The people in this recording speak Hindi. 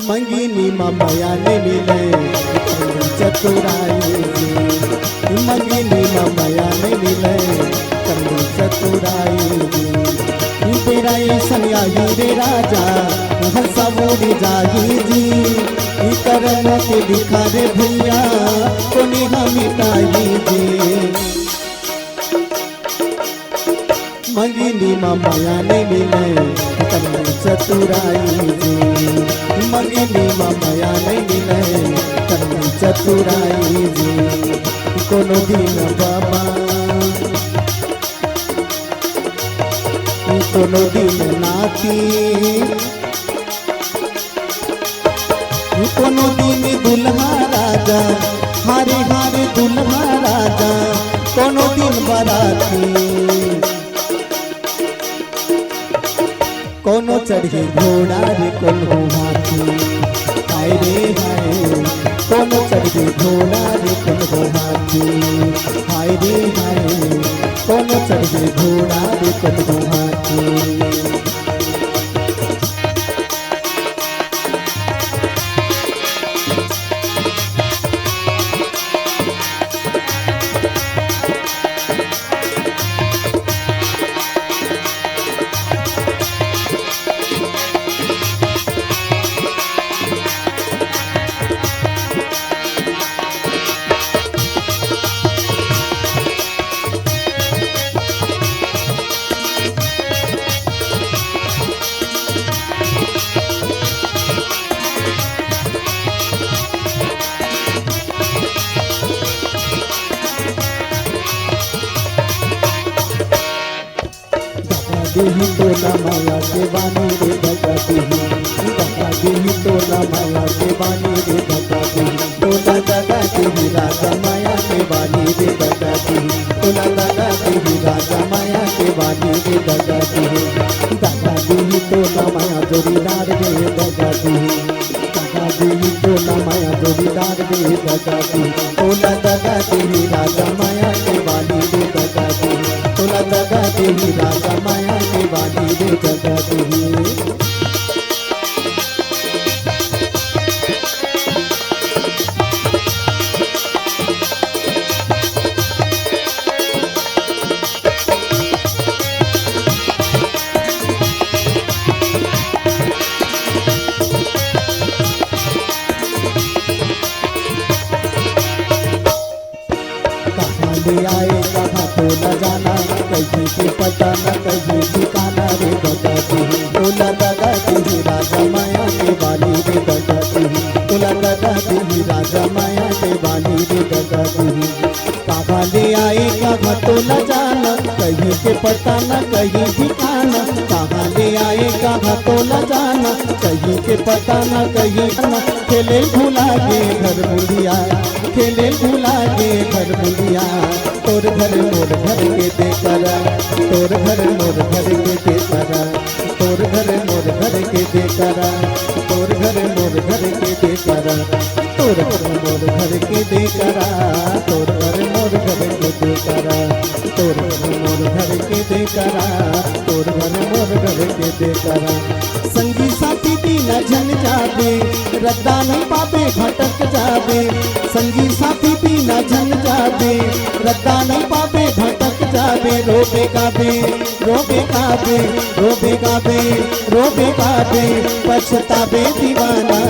मंगिनी ममया ने मिले चतुराई जी, मंगिनी ममया ने मिले कमी चतुराई जी। तेरा सनिया हीरे राजा हंसबूरी जागी जी, करम के दिखा रे भैया कोनी मिटाई जी। मंगिनी ममया ने मिले कमी चतुराई जी, मंगिनी ममया ने मिले कमी चतुराई जी। कोनो दिन बाबा कोनो दिन नाती, कोनो दिन दुल्हा राजा हारे हारे दुल्हा राजा, कोनो दिन बराती कोनो चढ़ी घोड़ा रे कोनो हाथी। हाय रे हाय कोनो चढ़ी घोड़ा रे कोनो हाथी। हाय रे हाय कोनो चढ़ी घोड़ा रे कोनो हाथी। देही तो ना माया के बानी रे भगा देही, भगा देही तो ना माया के बानी रे भगा देही। तो ना लगा देही राजा माया के बानी रे भगा देही, तो ना लगा देही राजा माया के बानी रे भगा देही। भगा देही तो ना माया जोड़ीदार रे भगा देही, भगा देही तो ना माया जोड़ीदार रे भगा देही। तो ना लगा देही राजा माया के बानी रे भगा देही, तो ना लगा देही राजा माया के बानी रे भगा देही। ले आए कहाँ तो न जाना, कहीं के पता न कहीं ठिकाना रे भगा देही। तो न लगा देही राजा माया के बानी रे भगा देही, तो न लगा देही राजा माया के बानी रे भगा देही। कहाँ ले आए कहाँ तो न जाना, कहीं के पता न कहीं ठिकाना। कहाँ ले आए कहाँ तो न जाना, कहीं के पता न कहीं न। खेले भुला गे घर मुलिया, खेले भुला गे घर मुलिया। तोर घर मोर घर के दे करा, तोर घर मोर घर के दे करा, तोर घर मोर घर के दे करा, तोर घर मोर घर के दे करा, तोर घर मोर घर के दे करा, तोर घर मोर घर के दे करा, तोर घर मोर घर के दे करा, तोर घर मोर घर के दे करा। संगी साथी बिना झन जाबे, रद्दा नहीं पाबे भटक जाबे। संगी साथी बिना झन जाबे, रद्दा नहीं पाबे भटक जाबे। रोबे गाबे रोबे गाबे रोबे गाबे रोबे गाबे, पछताबे दीवाना